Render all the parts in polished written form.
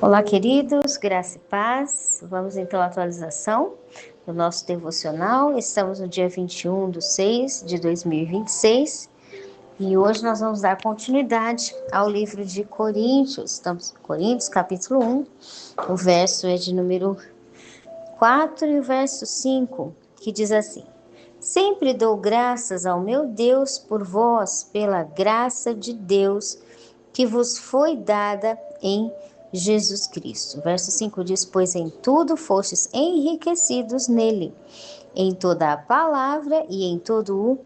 Olá, queridos, graça e paz. Vamos então à atualização do nosso devocional. Estamos no dia 21/6/2026 e hoje nós vamos dar continuidade ao livro de Coríntios. Estamos em Coríntios, capítulo 1, o verso é de número 4 e o verso 5, que diz assim: Sempre dou graças ao meu Deus por vós, pela graça de Deus que vos foi dada em Jesus Cristo. Verso 5 diz: Pois em tudo fostes enriquecidos nele, em toda a palavra e em todo o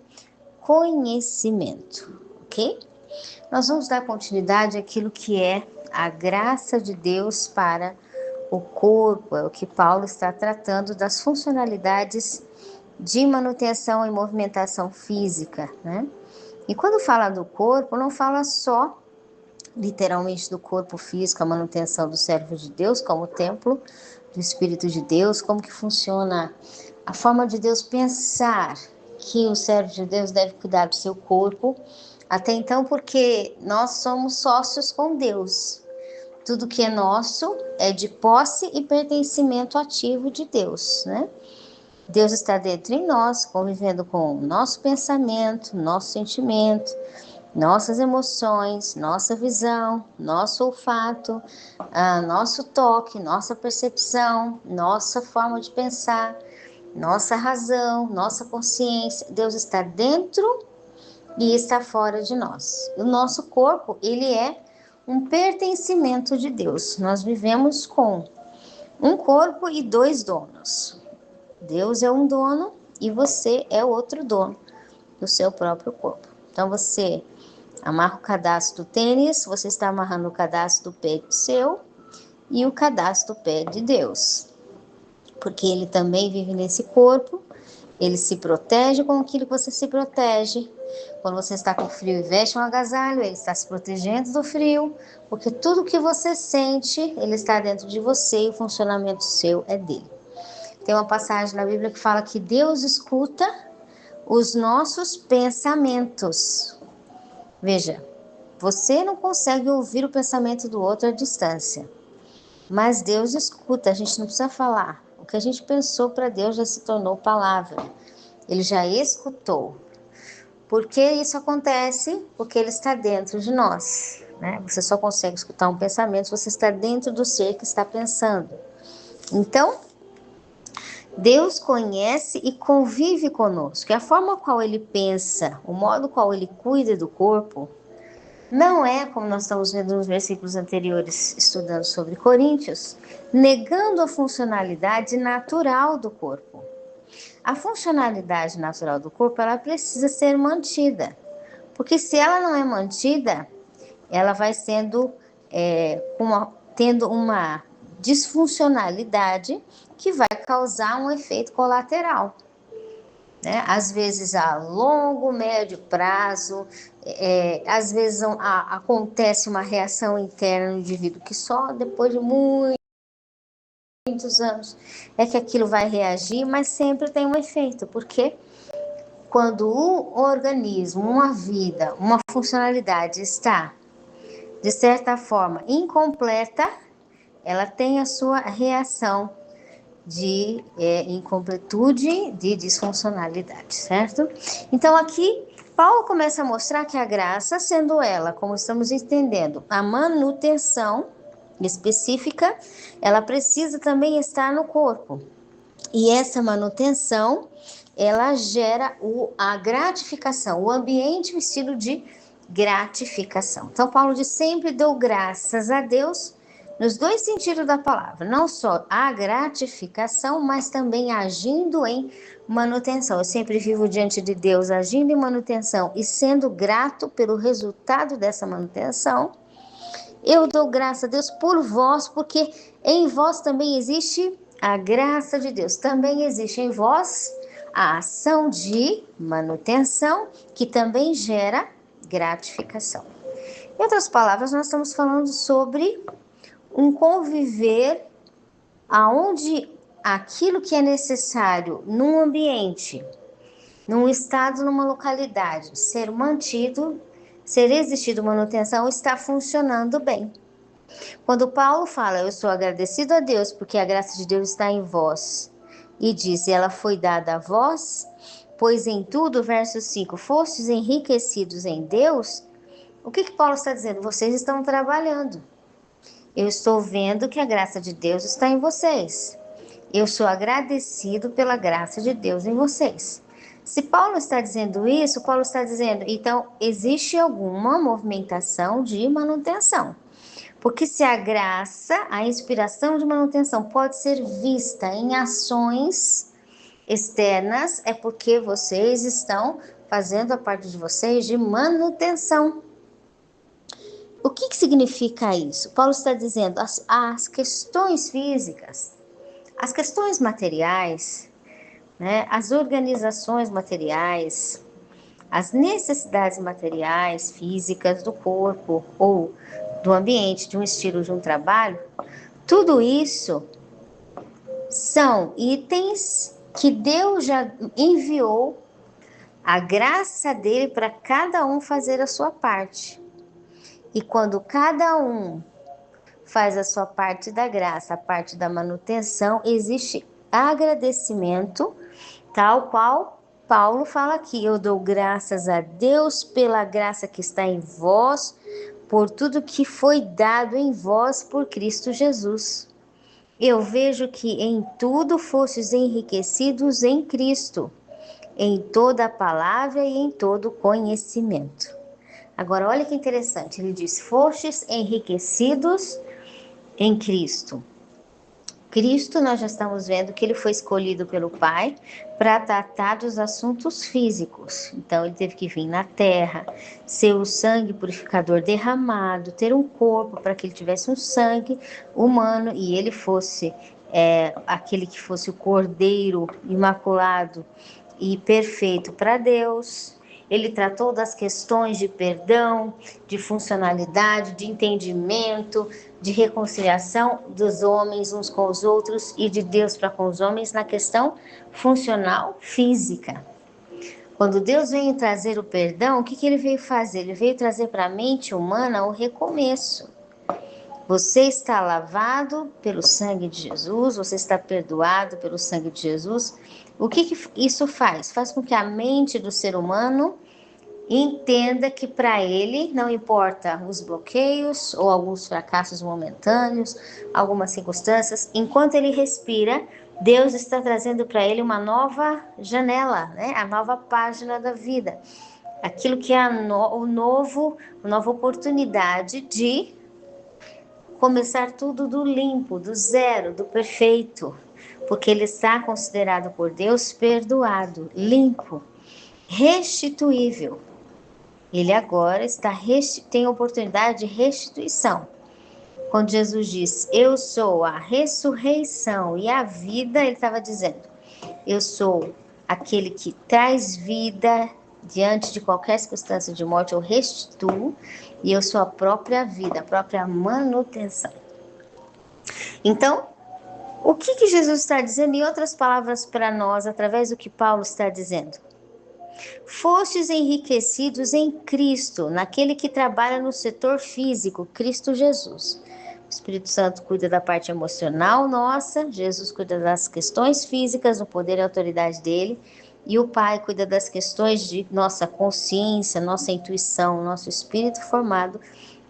conhecimento. Ok? Nós vamos dar continuidade àquilo que é a graça de Deus para o corpo, é o que Paulo está tratando das funcionalidades de manutenção e movimentação física, né? E quando fala do corpo, não fala só literalmente do corpo físico, a manutenção do servo de Deus como templo do Espírito de Deus, como que funciona a forma de Deus pensar que o servo de Deus deve cuidar do seu corpo, até então porque nós somos sócios com Deus. Tudo que é nosso é de posse e pertencimento ativo de Deus, né? Deus está dentro em nós, convivendo com o nosso pensamento, nosso sentimento, nossas emoções, nossa visão, nosso olfato, nosso toque, nossa percepção, nossa forma de pensar, nossa razão, nossa consciência. Deus está dentro e está fora de nós. O nosso corpo, ele é um pertencimento de Deus. Nós vivemos com um corpo e dois donos. Deus é um dono e você é outro dono do seu próprio corpo. Então você amarra o cadastro do tênis, você está amarrando o cadastro do pé seu e o cadastro do pé de Deus. Porque ele também vive nesse corpo, ele se protege com aquilo que você se protege. Quando você está com frio e veste um agasalho, ele está se protegendo do frio, porque tudo que você sente, ele está dentro de você e o funcionamento seu é dele. Tem uma passagem na Bíblia que fala que Deus escuta os nossos pensamentos. Veja, você não consegue ouvir o pensamento do outro à distância, mas Deus escuta, a gente não precisa falar. O que a gente pensou para Deus já se tornou palavra, ele já escutou. Por que isso acontece? Porque ele está dentro de nós, né? Você só consegue escutar um pensamento se você está dentro do ser que está pensando. Então, Deus conhece e convive conosco. E a forma qual ele pensa, o modo qual ele cuida do corpo, não é, como nós estamos vendo nos versículos anteriores, estudando sobre Coríntios, negando a funcionalidade natural do corpo. A funcionalidade natural do corpo, ela precisa ser mantida. Porque se ela não é mantida, ela vai tendo uma disfuncionalidade que vai causar um efeito colateral, né? Às vezes a longo, médio prazo, às vezes acontece uma reação interna no indivíduo que só depois de muitos anos é que aquilo vai reagir, mas sempre tem um efeito, porque quando o organismo, uma vida, uma funcionalidade está, de certa forma, incompleta, ela tem a sua reação de incompletude, de disfuncionalidade, certo? Então aqui Paulo começa a mostrar que a graça, sendo ela, como estamos entendendo, a manutenção específica, ela precisa também estar no corpo. E essa manutenção, ela gera a gratificação, o ambiente vestido de gratificação. Então Paulo diz: sempre dou graças a Deus nos dois sentidos da palavra, não só a gratificação, mas também agindo em manutenção. Eu sempre vivo diante de Deus agindo em manutenção e sendo grato pelo resultado dessa manutenção. Eu dou graças a Deus por vós, porque em vós também existe a graça de Deus. Também existe em vós a ação de manutenção, que também gera gratificação. Em outras palavras, nós estamos falando sobre um conviver aonde aquilo que é necessário num ambiente, num estado, numa localidade, ser mantido, ser existido manutenção, está funcionando bem. Quando Paulo fala, eu sou agradecido a Deus porque a graça de Deus está em vós, e diz, ela foi dada a vós, pois em tudo, verso 5, fostes enriquecidos em Deus. O que Paulo está dizendo? Vocês estão trabalhando. Eu estou vendo que a graça de Deus está em vocês. Eu sou agradecido pela graça de Deus em vocês. Se Paulo está dizendo isso, Paulo está dizendo, então existe alguma movimentação de manutenção. Porque se a graça, a inspiração de manutenção pode ser vista em ações externas, é porque vocês estão fazendo a parte de vocês de manutenção. O que significa isso? Paulo está dizendo as questões físicas, as questões materiais, né, as organizações materiais, as necessidades materiais, físicas do corpo ou do ambiente, de um estilo de um trabalho, tudo isso são itens que Deus já enviou a graça dele para cada um fazer a sua parte. E quando cada um faz a sua parte da graça, a parte da manutenção, existe agradecimento, tal qual Paulo fala aqui, eu dou graças a Deus pela graça que está em vós, por tudo que foi dado em vós por Cristo Jesus. Eu vejo que em tudo fostes enriquecidos em Cristo, em toda a palavra e em todo conhecimento. Agora, olha que interessante, ele diz, fostes enriquecidos em Cristo. Cristo, nós já estamos vendo que ele foi escolhido pelo Pai para tratar dos assuntos físicos. Então, ele teve que vir na terra, ser o sangue purificador derramado, ter um corpo para que ele tivesse um sangue humano e ele fosse aquele que fosse o cordeiro imaculado e perfeito para Deus. Ele tratou das questões de perdão, de funcionalidade, de entendimento, de reconciliação dos homens uns com os outros e de Deus para com os homens na questão funcional física. Quando Deus veio trazer o perdão, o que ele veio fazer? Ele veio trazer para a mente humana o recomeço. Você está lavado pelo sangue de Jesus, você está perdoado pelo sangue de Jesus. O que isso faz? Faz com que a mente do ser humano entenda que para ele não importa os bloqueios ou alguns fracassos momentâneos, algumas circunstâncias, enquanto ele respira, Deus está trazendo para ele uma nova janela, né? A nova página da vida. Aquilo que é a nova oportunidade de começar tudo do limpo, do zero, do perfeito, porque ele está considerado por Deus perdoado, limpo, restituível. Ele agora tem oportunidade de restituição. Quando Jesus disse, eu sou a ressurreição e a vida, ele estava dizendo, eu sou aquele que traz vida diante de qualquer circunstância de morte, eu restituo, e eu sou a própria vida, a própria manutenção. Então, o que Jesus está dizendo, em outras palavras para nós, através do que Paulo está dizendo? Fostes enriquecidos em Cristo, naquele que trabalha no setor físico, Cristo Jesus. O Espírito Santo cuida da parte emocional nossa, Jesus cuida das questões físicas, no poder e autoridade dele, e o Pai cuida das questões de nossa consciência, nossa intuição, nosso espírito formado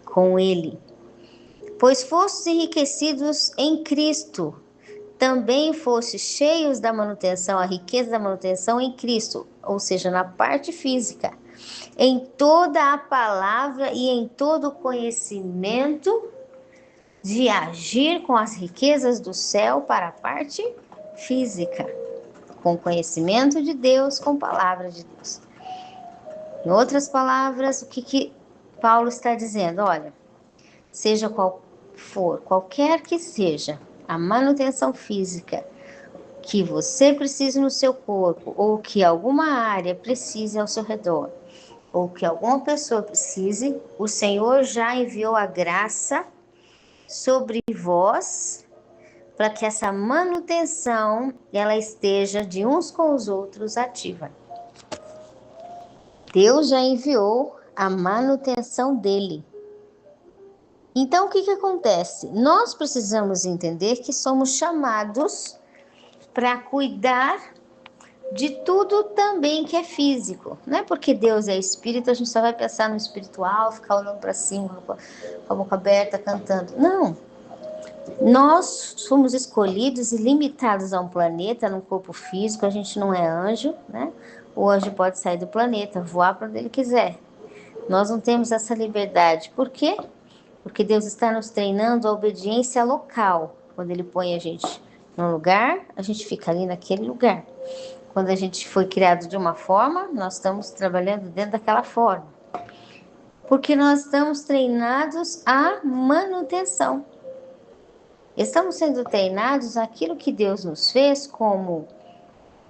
com ele. Pois fostes enriquecidos em Cristo, também foste cheios da manutenção, a riqueza da manutenção em Cristo, ou seja, na parte física, em toda a palavra e em todo o conhecimento de agir com as riquezas do céu para a parte física, com conhecimento de Deus, com palavra de Deus. Em outras palavras, o que Paulo está dizendo? Olha, seja qual for, qualquer que seja a manutenção física que você precise no seu corpo, ou que alguma área precise ao seu redor, ou que alguma pessoa precise, o Senhor já enviou a graça sobre vós para que essa manutenção ela esteja de uns com os outros ativa. Deus já enviou a manutenção dele. Então, o que acontece? Nós precisamos entender que somos chamados para cuidar de tudo também que é físico. Não é porque Deus é espírito, a gente só vai pensar no espiritual, ficar olhando para cima, com a boca aberta, cantando. Não. Nós somos escolhidos e limitados a um planeta, num corpo físico, a gente não é anjo, né? O anjo pode sair do planeta, voar para onde ele quiser. Nós não temos essa liberdade. Por quê? Porque Deus está nos treinando a obediência local. Quando Ele põe a gente num lugar, a gente fica ali naquele lugar. Quando a gente foi criado de uma forma, nós estamos trabalhando dentro daquela forma. Porque nós estamos treinados à manutenção. Estamos sendo treinados àquilo que Deus nos fez, como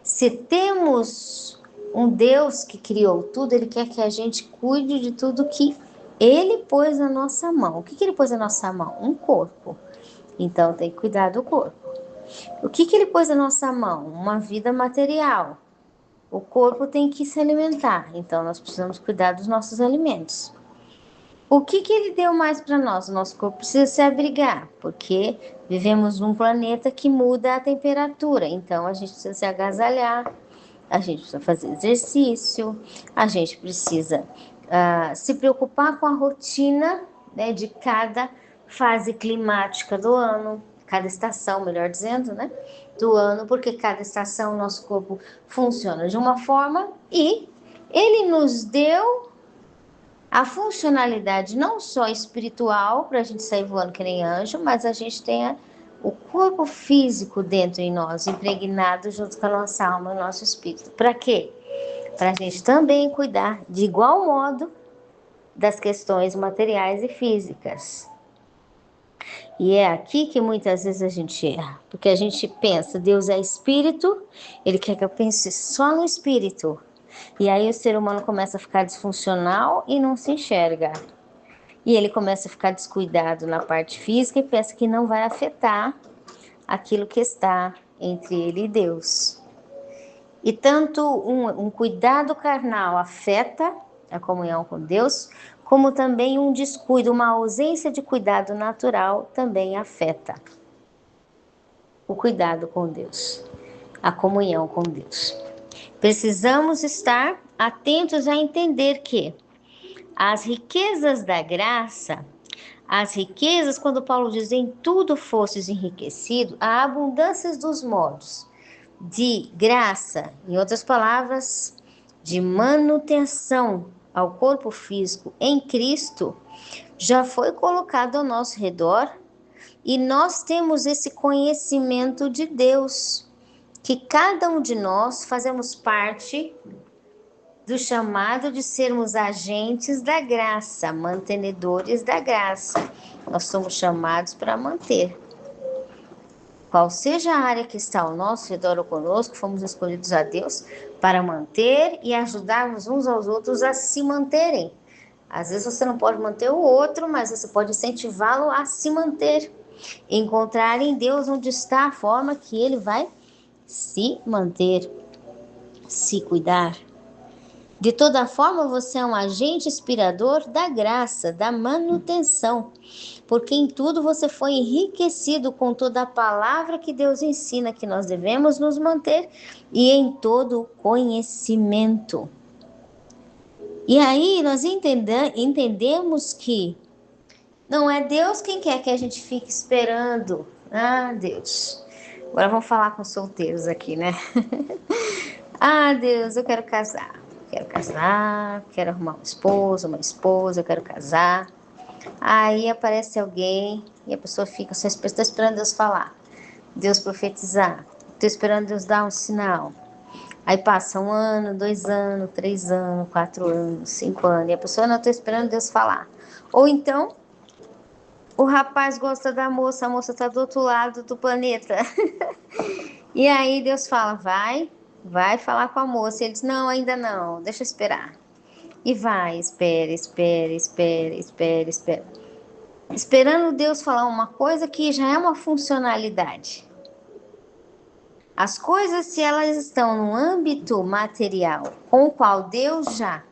se temos um Deus que criou tudo, Ele quer que a gente cuide de tudo que Ele pôs na nossa mão. O que Ele pôs na nossa mão? Um corpo. Então tem que cuidar do corpo. O que Ele pôs na nossa mão? Uma vida material. O corpo tem que se alimentar, então nós precisamos cuidar dos nossos alimentos. O que Ele deu mais para nós? O nosso corpo precisa se abrigar, porque vivemos num planeta que muda a temperatura, então a gente precisa se agasalhar, a gente precisa fazer exercício, a gente precisa se preocupar com a rotina, né, de cada fase climática do ano, cada estação, melhor dizendo, né, do ano, porque cada estação o nosso corpo funciona de uma forma e ele nos deu a funcionalidade não só espiritual, para a gente sair voando que nem anjo, mas a gente tem o corpo físico dentro em nós, impregnado junto com a nossa alma e o nosso espírito. Para quê? Para a gente também cuidar de igual modo das questões materiais e físicas. E é aqui que muitas vezes a gente erra, porque a gente pensa, Deus é espírito, Ele quer que eu pense só no espírito. E aí o ser humano começa a ficar disfuncional e não se enxerga. E ele começa a ficar descuidado na parte física e pensa que não vai afetar aquilo que está entre ele e Deus. E tanto um cuidado carnal afeta a comunhão com Deus, como também um descuido, uma ausência de cuidado natural também afeta o cuidado com Deus, a comunhão com Deus. Precisamos estar atentos a entender que as riquezas da graça, as riquezas, quando Paulo diz em tudo fostes enriquecido, a abundância dos modos de graça, em outras palavras, de manutenção ao corpo físico em Cristo, já foi colocado ao nosso redor e nós temos esse conhecimento de Deus, que cada um de nós fazemos parte do chamado de sermos agentes da graça, mantenedores da graça. Nós somos chamados para manter. Qual seja a área que está ao nosso redor ou conosco, fomos escolhidos a Deus para manter e ajudarmos uns aos outros a se manterem. Às vezes você não pode manter o outro, mas você pode incentivá-lo a se manter. Encontrar em Deus onde está a forma que ele vai se manter, se cuidar. De toda forma, você é um agente inspirador da graça, da manutenção, porque em tudo você foi enriquecido com toda a palavra que Deus ensina que nós devemos nos manter e em todo o conhecimento. E aí nós entendemos que não é Deus quem quer que a gente fique esperando. Ah, Deus. Agora vamos falar com os solteiros aqui, né? Ah, Deus, eu quero casar. Quero casar, quero arrumar um esposo, uma esposa, eu quero casar. Aí aparece alguém e a pessoa fica só esperando, estou esperando Deus falar, Deus profetizar, estou esperando Deus dar um sinal. Aí passa 1 ano, 2 anos, 3 anos, 4 anos, 5 anos, e a pessoa não está esperando Deus falar. Ou então, o rapaz gosta da moça, a moça está do outro lado do planeta. E aí Deus fala, vai falar com a moça. E ele diz, não, ainda não, deixa eu esperar. E vai, espera. Esperando Deus falar uma coisa que já é uma funcionalidade. As coisas, se elas estão no âmbito material, com o qual Deus já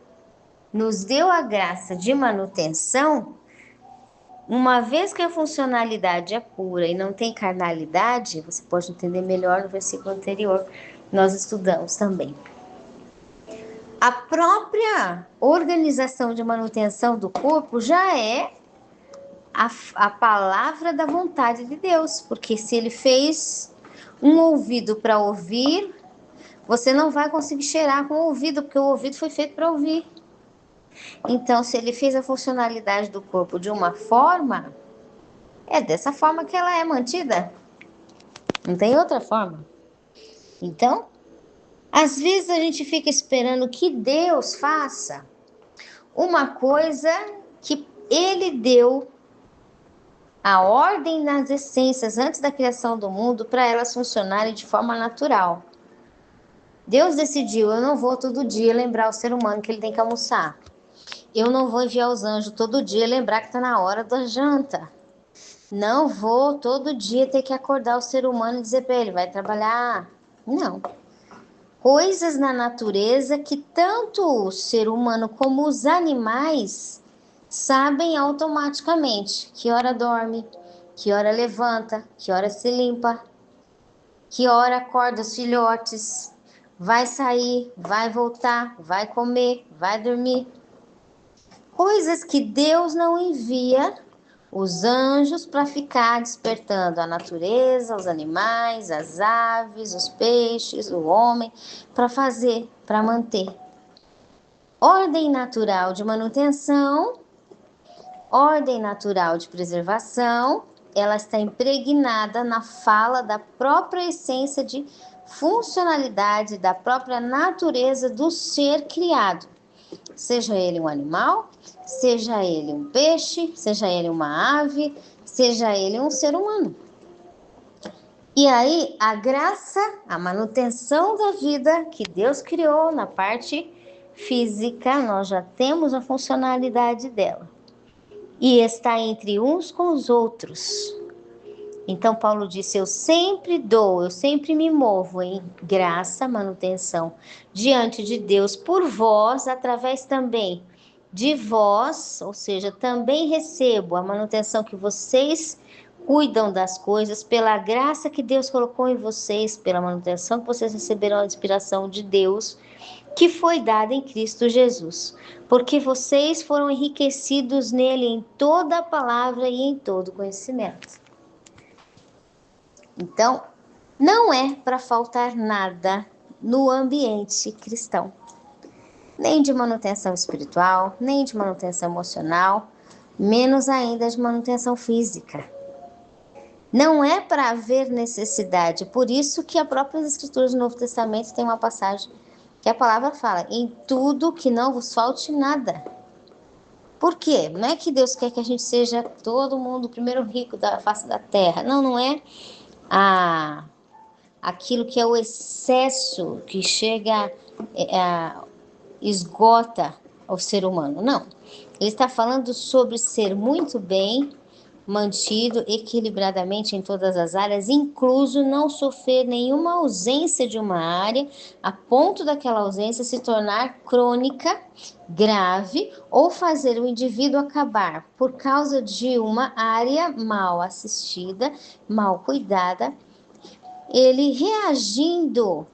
nos deu a graça de manutenção, uma vez que a funcionalidade é pura e não tem carnalidade, você pode entender melhor no versículo anterior, nós estudamos também. A própria organização de manutenção do corpo já é a palavra da vontade de Deus, porque se ele fez um ouvido para ouvir, você não vai conseguir cheirar com o ouvido, porque o ouvido foi feito para ouvir. Então, se ele fez a funcionalidade do corpo de uma forma, é dessa forma que ela é mantida. Não tem outra forma. Então, às vezes a gente fica esperando que Deus faça uma coisa que ele deu a ordem nas essências antes da criação do mundo para elas funcionarem de forma natural. Deus decidiu, eu não vou todo dia lembrar o ser humano que ele tem que almoçar. Eu não vou enviar os anjos todo dia lembrar que está na hora da janta. Não vou todo dia ter que acordar o ser humano e dizer para ele, vai trabalhar. Não. Coisas na natureza que tanto o ser humano como os animais sabem automaticamente que hora dorme, que hora levanta, que hora se limpa, que hora acorda os filhotes, vai sair, vai voltar, vai comer, vai dormir. Coisas que Deus não envia os anjos para ficar despertando a natureza, os animais, as aves, os peixes, o homem, para fazer, para manter. Ordem natural de manutenção, ordem natural de preservação, ela está impregnada na fala da própria essência de funcionalidade da própria natureza do ser criado. Seja ele um animal, seja ele um peixe, seja ele uma ave, seja ele um ser humano. E aí, a graça, a manutenção da vida que Deus criou na parte física, nós já temos a funcionalidade dela. E está entre uns com os outros. Então, Paulo disse, eu sempre dou, eu sempre me movo em graça, manutenção, diante de Deus por vós, através também de vós, ou seja, também recebo a manutenção que vocês cuidam das coisas, pela graça que Deus colocou em vocês, pela manutenção que vocês receberam a inspiração de Deus, que foi dada em Cristo Jesus, porque vocês foram enriquecidos nele em toda a palavra e em todo conhecimento. Então, não é para faltar nada no ambiente cristão. Nem de manutenção espiritual, nem de manutenção emocional, menos ainda de manutenção física. Não é para haver necessidade, por isso que a própria Escritura do Novo Testamento tem uma passagem que a palavra fala, em tudo que não vos falte nada. Por quê? Não é que Deus quer que a gente seja todo mundo o primeiro rico da face da terra. Não, não é aquilo que é o excesso que chega, esgota o ser humano. Não. Ele está falando sobre ser muito bem mantido equilibradamente em todas as áreas, incluso não sofrer nenhuma ausência de uma área, a ponto daquela ausência se tornar crônica, grave, ou fazer o indivíduo acabar por causa de uma área mal assistida, mal cuidada, ele reagindo,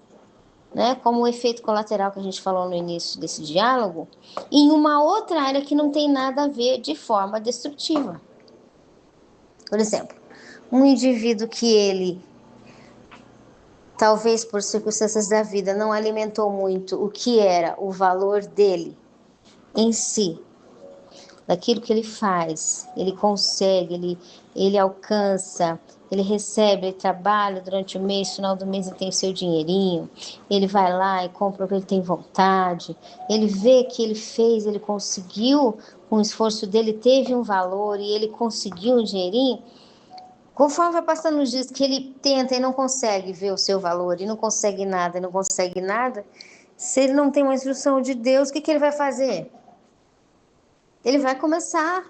né, como o efeito colateral que a gente falou no início desse diálogo, em uma outra área que não tem nada a ver de forma destrutiva. Por exemplo, um indivíduo que ele, talvez por circunstâncias da vida, não alimentou muito o que era o valor dele em si, daquilo que ele faz, ele consegue, ele alcança, ele recebe, ele trabalha durante o mês, no final do mês ele tem o seu dinheirinho, ele vai lá e compra o que ele tem vontade, ele vê que ele fez, ele conseguiu, com o esforço dele teve um valor e ele conseguiu um dinheirinho. Conforme vai passando os dias que ele tenta e não consegue ver o seu valor, e não consegue nada, se ele não tem uma instrução de Deus, o que ele vai fazer? Ele vai começar a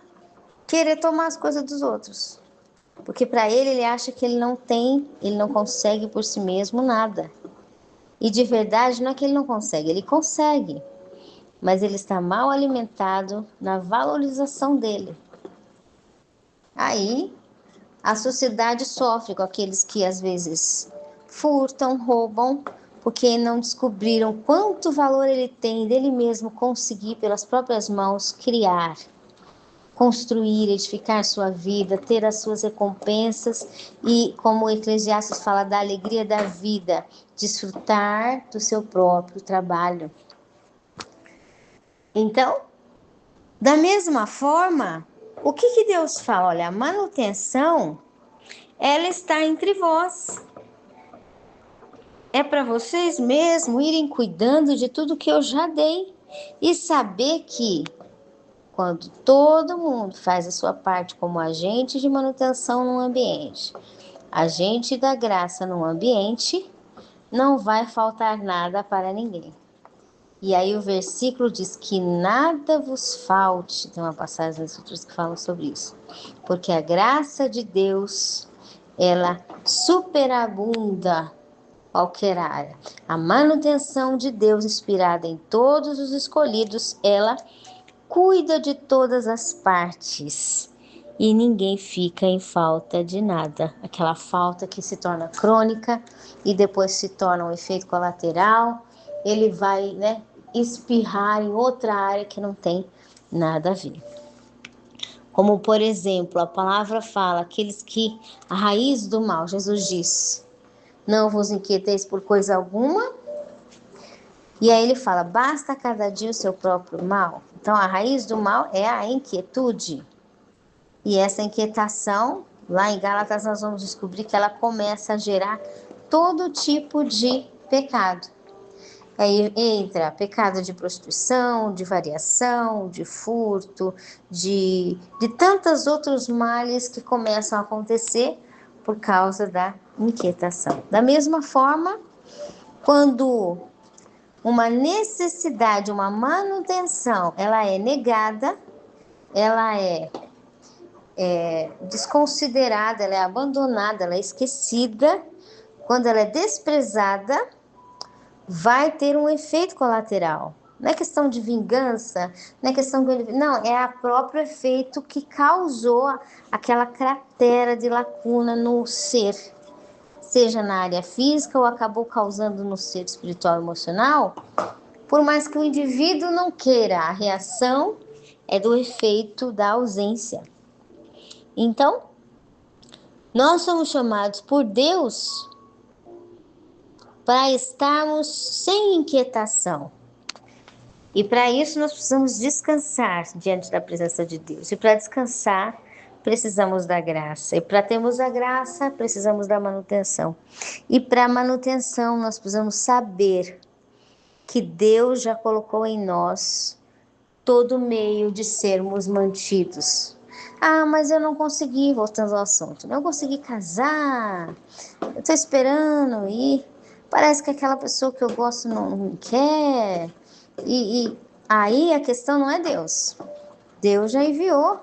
querer tomar as coisas dos outros. Porque para ele acha que ele não consegue por si mesmo nada. E de verdade não é que ele não consegue, ele consegue. Mas ele está mal alimentado na valorização dele. Aí a sociedade sofre com aqueles que às vezes furtam, roubam, porque não descobriram quanto valor ele tem dele mesmo conseguir pelas próprias mãos criar, construir, edificar sua vida, ter as suas recompensas e, como o Eclesiastes fala, da alegria da vida, desfrutar do seu próprio trabalho. Então, da mesma forma, o que Deus fala? Olha, a manutenção, ela está entre vós. É para vocês mesmos irem cuidando de tudo que eu já dei e saber que quando todo mundo faz a sua parte como agente de manutenção no ambiente, agente da graça no ambiente, não vai faltar nada para ninguém. E aí o versículo diz que nada vos falte, tem uma passagem nas Escrituras que fala sobre isso, porque a graça de Deus, ela superabunda qualquer área. A manutenção de Deus, inspirada em todos os escolhidos, ela cuida de todas as partes e ninguém fica em falta de nada. Aquela falta que se torna crônica e depois se torna um efeito colateral, ele vai, espirrar em outra área que não tem nada a ver. Como, por exemplo, a palavra fala, aqueles que, a raiz do mal, Jesus diz, não vos inquieteis por coisa alguma. E aí ele fala, basta cada dia o seu próprio mal. Então, a raiz do mal é a inquietude. E essa inquietação, lá em Gálatas, nós vamos descobrir que ela começa a gerar todo tipo de pecado. Aí entra pecado de prostituição, de variação, de furto, de tantos outros males que começam a acontecer por causa da inquietação. Da mesma forma, quando uma necessidade, uma manutenção, ela é negada, ela é desconsiderada, ela é abandonada, ela é esquecida, quando ela é desprezada, vai ter um efeito colateral. Não é questão de vingança, não é questão de... Não, é o próprio efeito que causou aquela cratera de lacuna no ser, seja na área física ou acabou causando no ser espiritual e emocional. Por mais que o indivíduo não queira, a reação é do efeito da ausência. Então, nós somos chamados por Deus para estarmos sem inquietação. E para isso nós precisamos descansar diante da presença de Deus. E para descansar, precisamos da graça. E para termos a graça, precisamos da manutenção. E para a manutenção, nós precisamos saber que Deus já colocou em nós todo meio de sermos mantidos. Ah, mas eu não consegui, voltando ao assunto, não consegui casar, eu estou esperando e parece que aquela pessoa que eu gosto não quer. E aí a questão não é Deus. Deus já enviou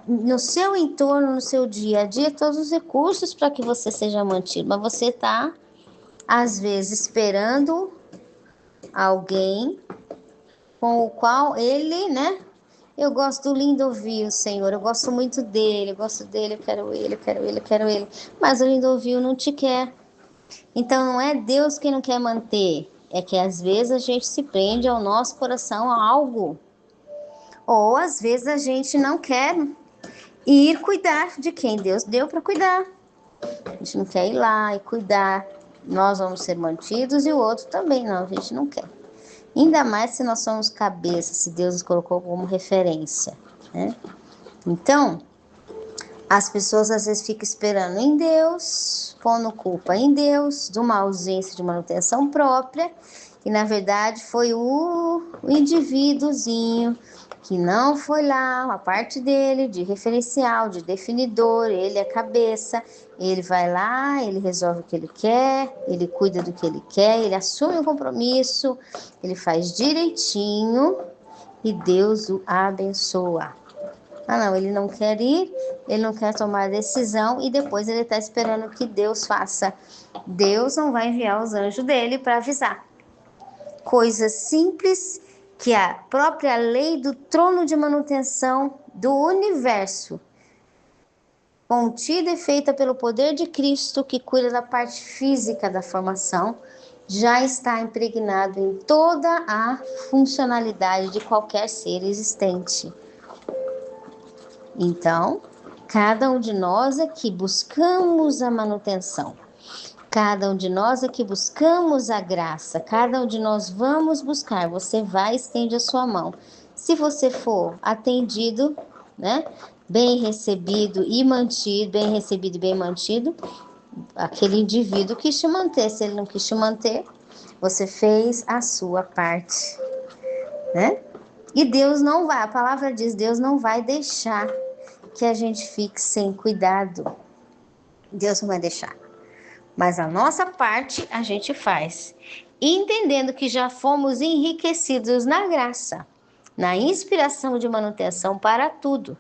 no seu entorno, no seu dia a dia, todos os recursos para que você seja mantido. Mas você está, às vezes, esperando alguém com o qual ele, eu gosto do Lindovil, Senhor, eu gosto muito dele, eu quero ele, eu quero ele, eu quero ele. Mas o Lindovil não te quer. Então não é Deus quem não quer manter, é que às vezes a gente se prende ao nosso coração a algo. Ou às vezes a gente não quer ir cuidar de quem Deus deu para cuidar. A gente não quer ir lá e cuidar. Nós vamos ser mantidos e o outro também não, a gente não quer. Ainda mais se nós somos cabeça, se Deus nos colocou como referência, né? Então, as pessoas às vezes ficam esperando em Deus, pondo culpa em Deus, de uma ausência de manutenção própria, e na verdade foi o indivíduozinho que não foi lá, a parte dele de referencial, de definidor, ele é cabeça, ele vai lá, ele resolve o que ele quer, ele cuida do que ele quer, ele assume o compromisso, ele faz direitinho e Deus o abençoa. Ah não, ele não quer ir, ele não quer tomar decisão e depois ele está esperando que Deus faça. Deus não vai enviar os anjos dele para avisar. Coisas simples que a própria lei do trono de manutenção do universo contida e feita pelo poder de Cristo, que cuida da parte física da formação, já está impregnado em toda a funcionalidade de qualquer ser existente. Então, cada um de nós aqui buscamos a manutenção. Cada um de nós aqui buscamos a graça, cada um de nós vamos buscar. Você vai, estende a sua mão. Se você for atendido, né, bem recebido e mantido, bem recebido e bem mantido, aquele indivíduo quis te manter. Se ele não quis te manter, você fez a sua parte, né? E Deus não vai, a palavra diz, Deus não vai deixar que a gente fique sem cuidado. Deus não vai deixar. Mas a nossa parte a gente faz, entendendo que já fomos enriquecidos na graça, na inspiração de manutenção para tudo.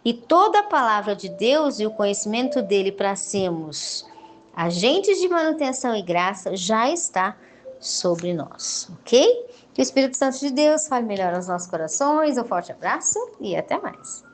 E toda a palavra de Deus e o conhecimento dele para sermos agentes de manutenção e graça já está sobre nós, ok? Que o Espírito Santo de Deus fale melhor aos nossos corações. Um forte abraço e até mais.